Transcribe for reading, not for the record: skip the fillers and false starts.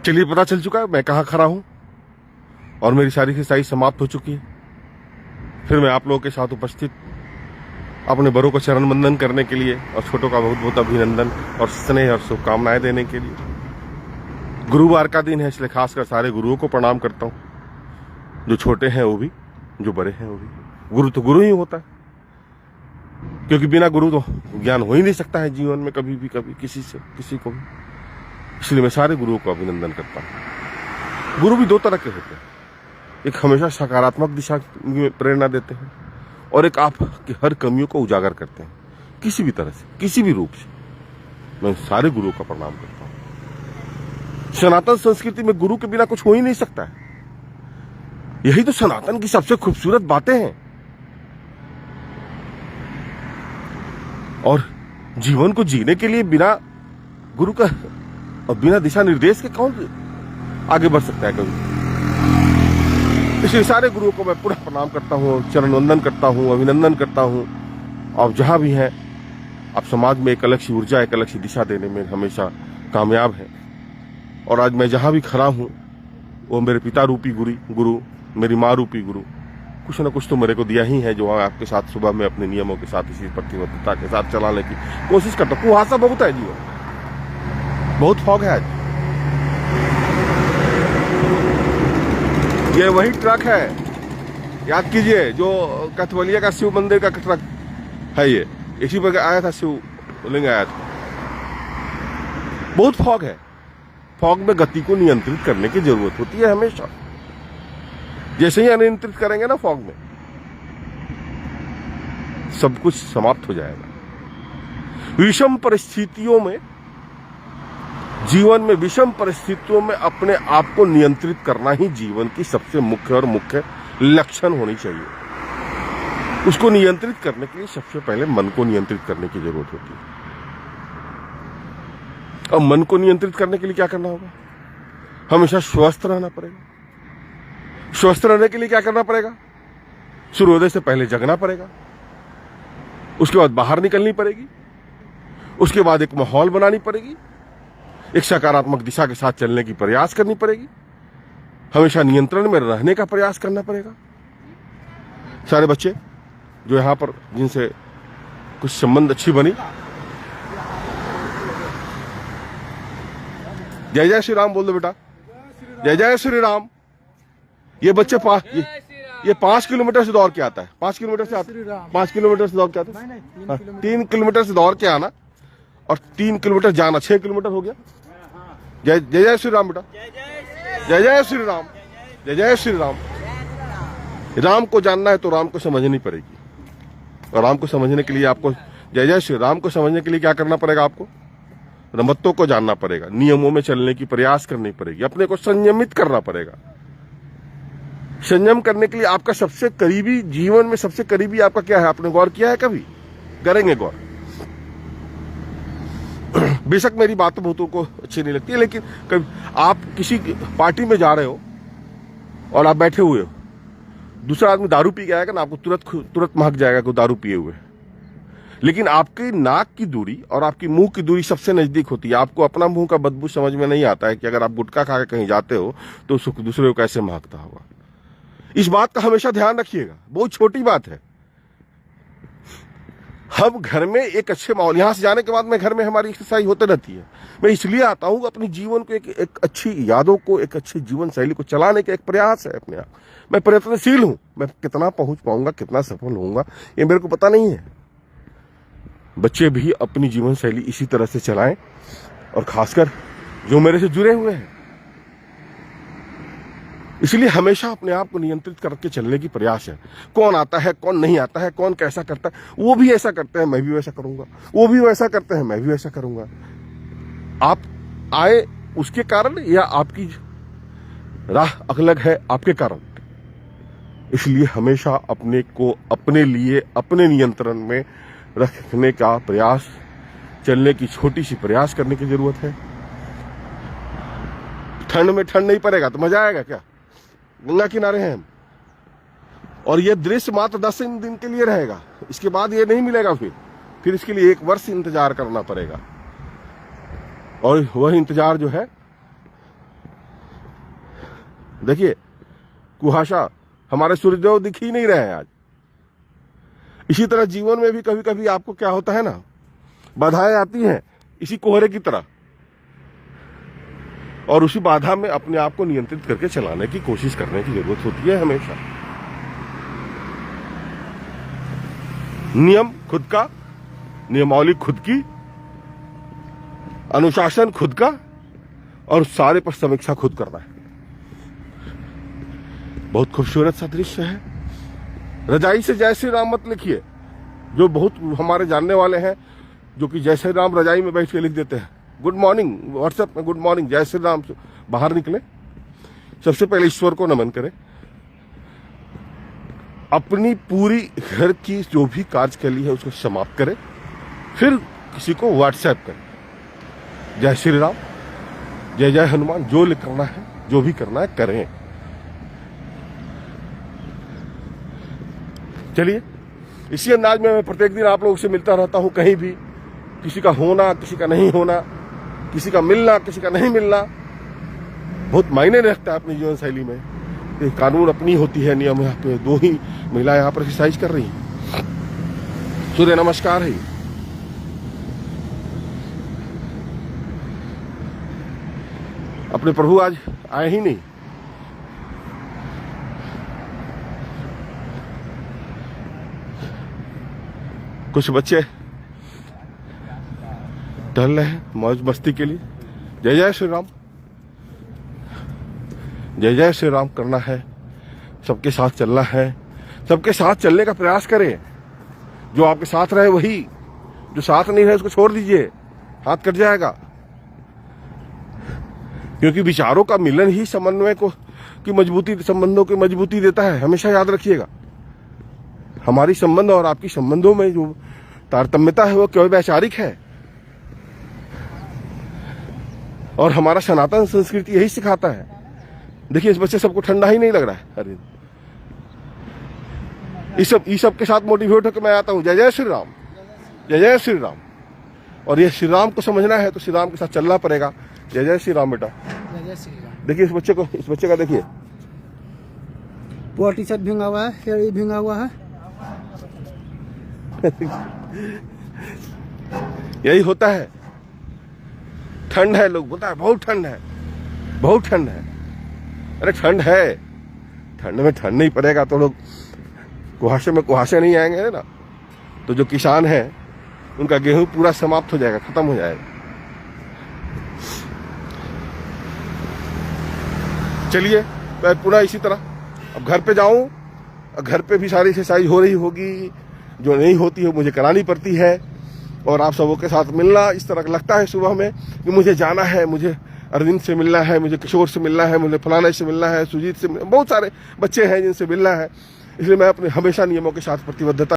चलिए, पता चल चुका है मैं कहाँ खड़ा हूं और मेरी सारी खिंचाई समाप्त हो चुकी है। फिर मैं आप लोगों के साथ उपस्थित अपने बड़ों को चरण वंदन करने के लिए और छोटों का बहुत बहुत अभिनंदन और स्नेह और शुभकामनाएं देने के लिए। गुरुवार का दिन है, इसलिए खासकर सारे गुरुओं को प्रणाम करता हूं, जो छोटे हैं वो भी, जो बड़े हैं वो भी। गुरु तो गुरु ही होता है, क्योंकि बिना गुरु तो ज्ञान हो ही नहीं सकता है जीवन में कभी भी, कभी किसी से किसी को भी। इसलिए मैं सारे गुरुओं को अभिनंदन करता हूं। गुरु भी दो तरह के होते हैं, एक हमेशा सकारात्मक दिशा में प्रेरणा देते हैं और एक आपकी हर कमियों को उजागर करते हैं, किसी भी तरह से, किसी भी रूप से। मैं सारे गुरुओं का प्रणाम करता हूं। सनातन संस्कृति में गुरु के बिना कुछ हो ही नहीं सकता है। यही तो सनातन की सबसे खूबसूरत बातें हैं। और जीवन को जीने के लिए बिना गुरु का और बिना दिशा निर्देश के कौन आगे बढ़ सकता है कभी। इसलिए सारे गुरुओं को मैं पुनः प्रणाम करता हूँ, चरण वंदन करता हूँ, अभिनंदन करता हूँ। आप जहां भी हैं, आप समाज में एक अलग सी ऊर्जा, एक अलग सी दिशा देने में हमेशा कामयाब हैं। और आज मैं जहां भी खड़ा हूँ वो मेरे पिता रूपी गुरु, मेरी माँ रूपी गुरु कुछ न कुछ तो मेरे को दिया ही है, जो आपके साथ सुबह में अपने नियमों के साथ, इसी प्रतिबद्धता के साथ चलाने की कोशिश करता हूँ। कुहासा बहुत है जीवन, बहुत फॉग है आज। ये वही ट्रक है, याद कीजिए, जो कथवलिया का शिव मंदिर का ट्रक है। ये इसी पर आया था, शिवलिंग आया था। बहुत फॉग है। फॉग में गति को नियंत्रित करने की जरूरत होती है हमेशा। जैसे ही अनियंत्रित करेंगे ना फॉग में, सब कुछ समाप्त हो जाएगा। विषम परिस्थितियों में, जीवन में विषम परिस्थितियों में अपने आप को नियंत्रित करना ही जीवन की सबसे मुख्य लक्षण होनी चाहिए। उसको नियंत्रित करने के लिए सबसे पहले मन को नियंत्रित करने की जरूरत होती है। अब मन को नियंत्रित करने के लिए क्या करना होगा? हमेशा स्वस्थ रहना पड़ेगा। स्वस्थ रहने के लिए क्या करना पड़ेगा? सूर्योदय से पहले जगना पड़ेगा, उसके बाद बाहर निकलनी पड़ेगी, उसके बाद एक माहौल बनानी पड़ेगी, एक सकारात्मक दिशा के साथ चलने की प्रयास करनी पड़ेगी, हमेशा नियंत्रण में रहने का प्रयास करना पड़ेगा। सारे बच्चे जो यहां पर, जिनसे कुछ संबंध अच्छी बनी, जय जय श्री राम बोल दो बेटा, जय जय श्री राम। ये बच्चे ये 5 किलोमीटर से दौड़ के आता है, 5 किलोमीटर से 5 किलोमीटर से दौड़ के आता है, 3 किलोमीटर से दौड़ के आना और 3 किलोमीटर जाना, 6 किलोमीटर हो गया। जय जय श्री राम बेटा, जय जय श्री राम, जय जय श्री राम। राम को जानना है तो राम को समझनी पड़ेगी, और राम को समझने के लिए आपको, जय जय श्री राम को समझने के लिए क्या करना पड़ेगा? आपको रमत्तों को जानना पड़ेगा, नियमों में चलने की प्रयास करनी पड़ेगी, अपने को संयमित करना पड़ेगा। संयम करने के लिए आपका सबसे करीबी, जीवन में सबसे करीबी आपका क्या है? आपने गौर किया है कभी? करेंगे गौर। बेशक मेरी बात बहुतों को अच्छी नहीं लगती है, लेकिन कभी आप किसी पार्टी में जा रहे हो और आप बैठे हुए हो, दूसरा आदमी दारू पी के आएगा ना, आपको तुरंत महक जाएगा कि दारू पिए हुए। लेकिन आपकी नाक की दूरी और आपकी मुंह की दूरी सबसे नजदीक होती है। आपको अपना मुंह का बदबू समझ में नहीं आता है कि अगर आप गुटखा खा के कहीं जाते हो तो दूसरे को कैसे महकता होगा। इस बात का हमेशा ध्यान रखिएगा, बहुत छोटी बात है। हम घर में एक अच्छे माहौल, यहां से जाने के बाद मैं घर में, हमारी एक्सरसाइज होती रहती है। मैं इसलिए आता हूं, अपने जीवन को एक अच्छी यादों को, एक अच्छी जीवन शैली को चलाने का एक प्रयास है अपने आप। मैं प्रयत्नशील हूं, मैं कितना पहुंच पाऊंगा, कितना सफल होऊंगा, ये मेरे को पता नहीं है। बच्चे भी अपनी जीवन शैली इसी तरह से चलाएं, और खासकर जो मेरे से जुड़े हुए हैं। इसलिए हमेशा अपने आप को नियंत्रित करके चलने की प्रयास है। कौन आता है, कौन नहीं आता है, कौन कैसा करता है, वो भी ऐसा करते हैं मैं भी वैसा करूंगा, वो भी वैसा करते हैं मैं भी वैसा करूंगा। आप आए उसके कारण, या आपकी राह अलग है आपके कारण। इसलिए हमेशा अपने को अपने लिए, अपने नियंत्रण में रखने का प्रयास, चलने की छोटी सी प्रयास करने की जरूरत है। ठंड में ठंड नहीं पड़ेगा तो मजा आएगा क्या? गंगा किनारे हैं हम, और ये दृश्य मात्र 10 दिन के लिए रहेगा, इसके बाद ये नहीं मिलेगा। फिर इसके लिए 1 वर्ष इंतजार करना पड़ेगा, और वह इंतजार जो है देखिए कुहासा, हमारे सूर्यदेव दिख ही नहीं रहे हैं आज। इसी तरह जीवन में भी कभी कभी आपको क्या होता है ना, बाधाएं आती हैं इसी कोहरे की तरह, और उसी बाधा में अपने आप को नियंत्रित करके चलाने की कोशिश करने की जरूरत होती है हमेशा। नियम खुद का, नियमावली खुद की, अनुशासन खुद का, और सारे पर समीक्षा खुद करना है। बहुत खूबसूरत सा दृश्य है। रजाई से जय श्री राम मत लिखिए, जो बहुत हमारे जानने वाले हैं जो कि जय श्री राम रजाई में बैठ के लिख देते हैं। गुड मॉर्निंग व्हाट्सएप में गुड मॉर्निंग जय श्री राम, बाहर निकले सबसे पहले ईश्वर को नमन करें, अपनी पूरी घर की जो भी कार्य के लिए है उसको समाप्त करें, फिर किसी को व्हाट्सएप करें जय श्री राम, जय जय हनुमान, जो करना है जो भी करना है करें। चलिए इसी अंदाज में मैं प्रत्येक दिन आप लोगों से मिलता रहता हूं, कहीं भी किसी का होना किसी का नहीं होना, किसी का मिलना किसी का नहीं मिलना बहुत मायने रखता है अपनी जीवन शैली में। कानून अपनी होती है, नियम यहाँ पे दो ही महिलाएं यहाँ पर एक्सरसाइज कर रही हैं। सूर्य नमस्कार है। अपने प्रभु आज आए ही नहीं। कुछ बच्चे टहल रहे हैं मौज मस्ती के लिए। जय जय श्री राम, जय जय श्री राम करना है, सबके साथ चलना है, सबके साथ चलने का प्रयास करें। जो आपके साथ रहे वही, जो साथ नहीं रहे उसको छोड़ दीजिए, हाथ कट जाएगा। क्योंकि विचारों का मिलन ही समन्वय को की मजबूती, संबंधों की मजबूती देता है। हमेशा याद रखिएगा, हमारी संबंध और आपकी संबंधों में जो तारतम्यता है वो केवल वैचारिक है, और हमारा सनातन संस्कृति यही सिखाता है। देखिए इस बच्चे सबको ठंडा ही नहीं लग रहा है। अरे इस सब के साथ मोटिवेट होकर मैं आता हूँ जय जय श्री राम, जय जय श्री राम। और ये श्री राम को समझना है तो श्री राम के साथ चलना पड़ेगा। जय जय श्री राम बेटा। जय जय श्री राम। देखिए इस बच्चे का देखिए, पूरा टी शर्ट भींगा हुआ है, शरीर भींगा हुआ है। यही होता है, ठंड है, लोग बोलता है बहुत ठंड है, बहुत ठंड है। अरे ठंड है, ठंड में ठंड नहीं पड़ेगा तो लोग कुहासे में कुहासे नहीं आएंगे ना। तो जो किसान है उनका गेहूं पूरा समाप्त हो जाएगा, खत्म हो जाएगा। चलिए मैं पुनः इसी तरह अब घर पे जाऊं, घर पे भी सारी एक्सरसाइज हो रही होगी, जो नहीं होती है मुझे करानी पड़ती है। और आप सबों के साथ मिलना इस तरह लगता है सुबह में कि मुझे जाना है, मुझे अरविंद से मिलना है, मुझे किशोर से मिलना है, मुझे फलाने से मिलना है, सुजीत से, बहुत सारे बच्चे हैं जिनसे मिलना है। इसलिए मैं अपने हमेशा नियमों के साथ प्रतिबद्धता